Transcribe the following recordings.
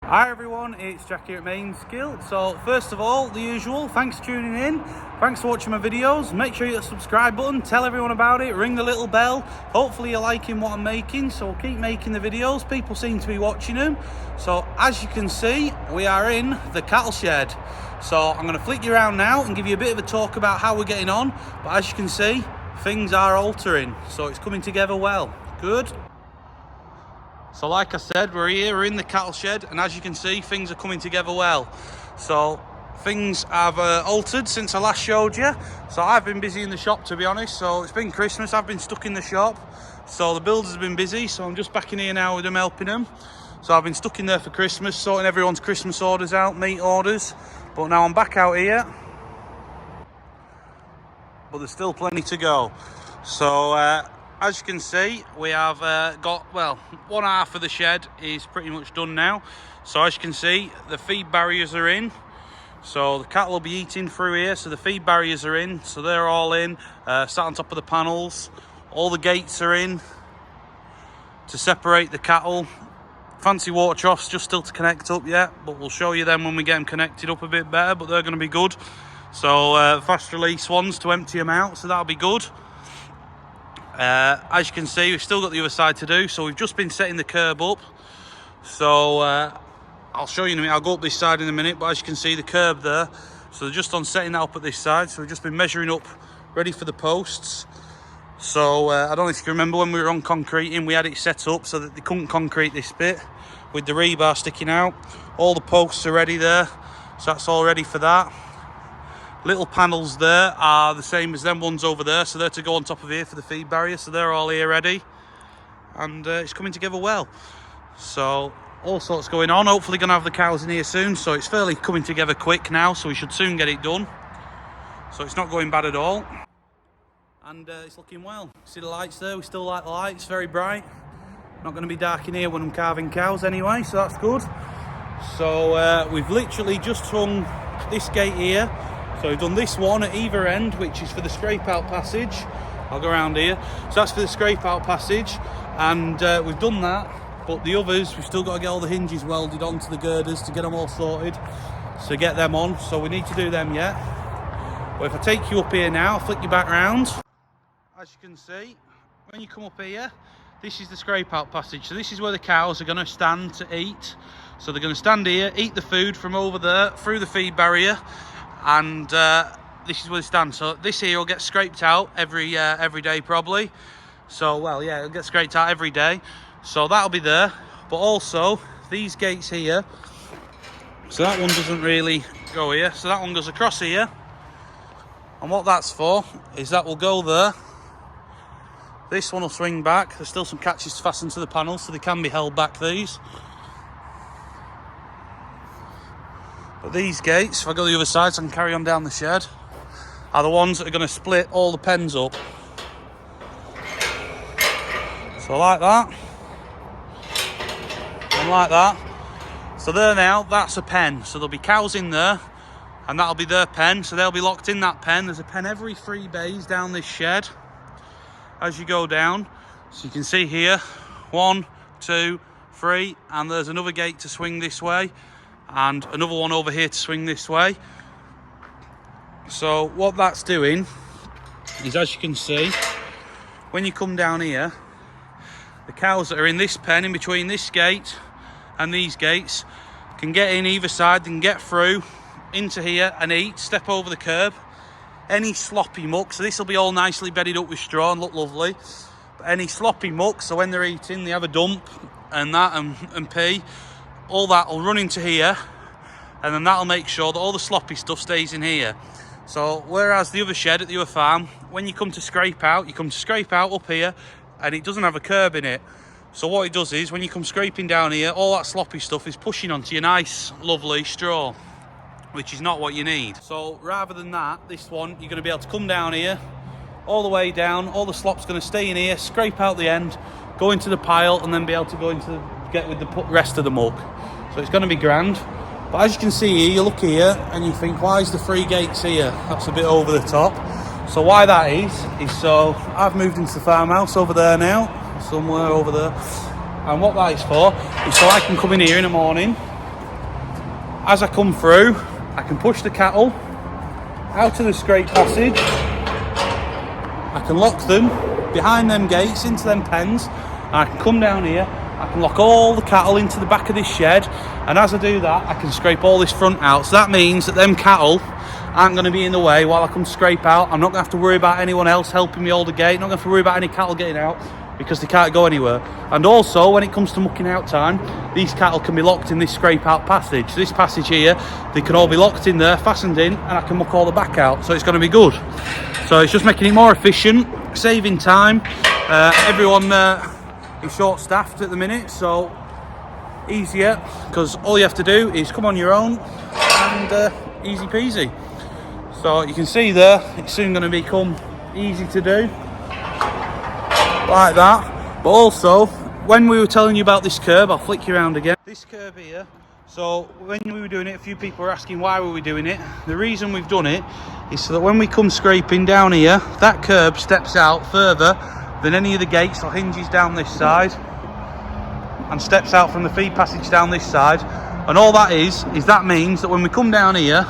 Hi everyone, it's Jack here at Mainsgill. So first of all, the usual, thanks for tuning in, thanks for watching my videos. Make sure you hit the subscribe button, tell everyone about it, ring the little bell. Hopefully you're liking what I'm making, so we'll keep making the videos. People seem to be watching them. So as you can see, we are in the cattle shed. So I'm going to flick you around now and give you a bit of a talk about how we're getting on. But as you can see, things are altering, so it's coming together well. Good. So like I said, we're in the cattle shed, and as you can see, things are coming together well. So things have altered since I last showed you. So I've been busy in the shop, to be honest. So it's been Christmas, I've been stuck in the shop. So the builders have been busy, so I'm just back in here now with them, helping them. So I've been stuck in there for Christmas, sorting everyone's Christmas orders out, meat orders. But now I'm back out here. But there's still plenty to go. So as you can see, we have got, well, one half of the shed is pretty much done now. So as you can see, the feed barriers are in. So the cattle will be eating through here. So the feed barriers are in. So they're all in, sat on top of the panels. All the gates are in to separate the cattle. Fancy water troughs just still to connect up yet, but we'll show you them when we get them connected up a bit better, but they're going to be good. So fast release ones to empty them out, so that'll be good. As you can see, we've still got the other side to do, so we've just been setting the curb up. So I'll show you in a minute. I'll go up this side in a minute, but as you can see, the curb there, so they're just on setting that up at this side. So we've just been measuring up, ready for the posts. So I don't know if you can remember when we were on concreting, we had it set up so that they couldn't concrete this bit with the rebar sticking out. All the posts are ready there, so that's all ready for that. Little panels there are the same as them ones over there, so they're to go on top of here for the feed barrier, so they're all here ready, and it's coming together well. So all sorts going on. Hopefully gonna have the cows in here soon, so it's fairly coming together quick now, so we should soon get it done. So it's not going bad at all, and it's looking well. See the lights there? We still like the lights, very bright. Not going to be dark in here when I'm carving cows anyway, so that's good. So we've literally just hung this gate here. So we've done this one at either end, which is for the scrape out passage. I'll go around here. So that's for the scrape out passage, and we've done that. But the others, we've still got to get all the hinges welded onto the girders to get them all sorted. So get them on. So we need to do them yet. But if I take you up here now, I'll flick you back round. As you can see, when you come up here, this is the scrape out passage. So this is where the cows are going to stand to eat. So they're going to stand here, eat the food from over there through the feed barrier. And this is where they stand. So this here will get scraped out every day probably. So well, yeah, it'll get scraped out every day. So that'll be there. But also these gates here. So that one doesn't really go here. So that one goes across here. And what that's for is that will go there. This one will swing back. There's still some catches to fasten to the panels, so they can be held back, these. But these gates, if I go to the other side so I can carry on down the shed, are the ones that are going to split all the pens up. So like that. And like that. So there now, that's a pen. So there'll be cows in there, and that'll be their pen. So they'll be locked in that pen. There's a pen every 3 bays down this shed as you go down. So you can see here, 1, 2, 3, and there's another gate to swing this way. And another one over here to swing this way. So what that's doing is, as you can see, when you come down here, the cows that are in this pen, in between this gate and these gates, can get in either side, they can get through into here and eat, step over the curb. Any sloppy muck, so this will be all nicely bedded up with straw and look lovely. But any sloppy muck, so when they're eating, they have a dump and that and pee. All that will run into here, and then that'll make sure that all the sloppy stuff stays in here. So whereas the other shed at the other farm, when you come to scrape out, you come to scrape out up here, and it doesn't have a curb in it. So what it does is, when you come scraping down here, all that sloppy stuff is pushing onto your nice, lovely straw, which is not what you need. So rather than that, this one, you're going to be able to come down here, all the way down, all the slop's going to stay in here, scrape out the end, go into the pile, and then be able to go into get with the rest of the muck. So it's going to be grand. But as you can see here, you look here and you think, why is the 3 gates here? That's a bit over the top. So why that is so I've moved into the farmhouse over there now, somewhere over there. And what that is for is so I can come in here in the morning, as I come through, I can push the cattle out of the scrape passage. I can lock them behind them gates into them pens. And I can come down here. I can lock all the cattle into the back of this shed, and as I do that, I can scrape all this front out. So that means that them cattle aren't going to be in the way while I come scrape out. I'm not going to have to worry about anyone else helping me hold the gate. Not going to have to worry about any cattle getting out because they can't go anywhere. And also, when it comes to mucking out time, these cattle can be locked in this scrape out passage. So this passage here, they can all be locked in there, fastened in, and I can muck all the back out. So it's going to be good. So it's just making it more efficient, saving time. Everyone is short-staffed at the minute, so easier, because all you have to do is come on your own and easy peasy. So you can see there, it's soon going to become easy to do, like that. But also, when we were telling you about this curb, I'll flick you around again. This curb here, so when we were doing it, a few people were asking why were we doing it. The reason we've done it is so that when we come scraping down here, that curb steps out further than any of the gates or hinges down this side, and steps out from the feed passage down this side. And all that is that means that when we come down here,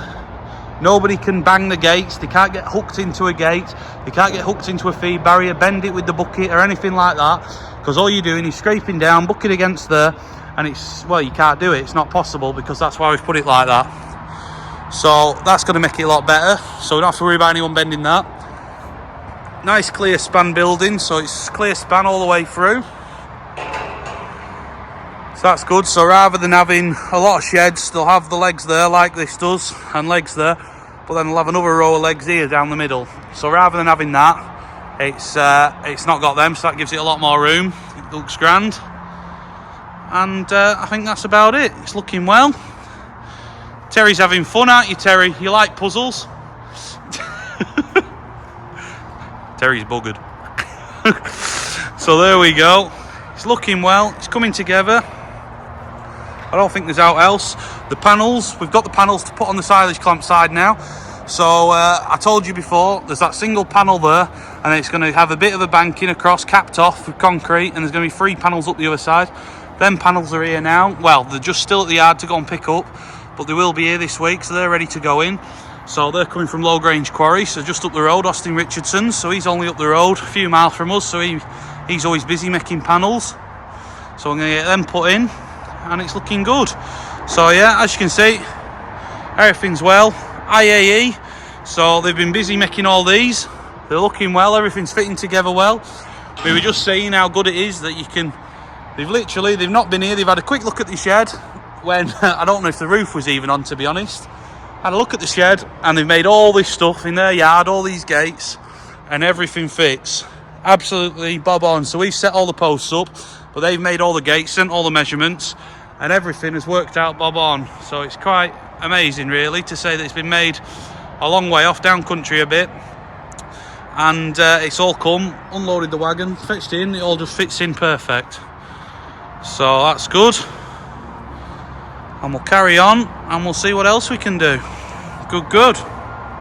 nobody can bang the gates, they can't get hooked into a gate, they can't get hooked into a feed barrier, bend it with the bucket or anything like that, because all you're doing is scraping down, bucket against there, and it's, well, you can't do it, it's not possible, because that's why we've put it like that. So that's going to make it a lot better, so we don't have to worry about anyone bending that. Nice clear span building, so it's clear span all the way through. So that's good. So rather than having a lot of sheds, they'll have the legs there like this does, and legs there, but then they'll have another row of legs here down the middle. So rather than having that, it's not got them, so that gives it a lot more room. It looks grand. And I think that's about it. It's looking well. Terry's having fun, aren't you, Terry? You like puzzles? Terry's buggered. So there we go. It's looking well. It's coming together. I don't think there's out else. The panels, we've got the panels to put on the silage clamp side now. So I told you before, there's that single panel there, and it's going to have a bit of a banking across, capped off with concrete, and there's going to be 3 panels up the other side. Them panels are here now. Well, they're just still at the yard to go and pick up, but they will be here this week, so they're ready to go in. So they're coming from Low Grange Quarry, so just up the road, Austin Richardson's. So he's only up the road, a few miles from us, so he's always busy making panels. So I'm going to get them put in, and it's looking good. So yeah, as you can see, everything's well. IAE, so they've been busy making all these. They're looking well, everything's fitting together well. We were just saying how good it is that you can, they've not been here, they've had a quick look at the shed when, I don't know if the roof was even on, to be honest. Had a look at the shed, and they've made all this stuff in their yard, all these gates, and everything fits absolutely bob on. So we've set all the posts up, but they've made all the gates, sent all the measurements, and everything has worked out bob on. So it's quite amazing, really, to say that it's been made a long way off, down country a bit, and it's all come, unloaded the wagon, fetched in, it all just fits in perfect. So that's good. And we'll carry on, and we'll see what else we can do. Good.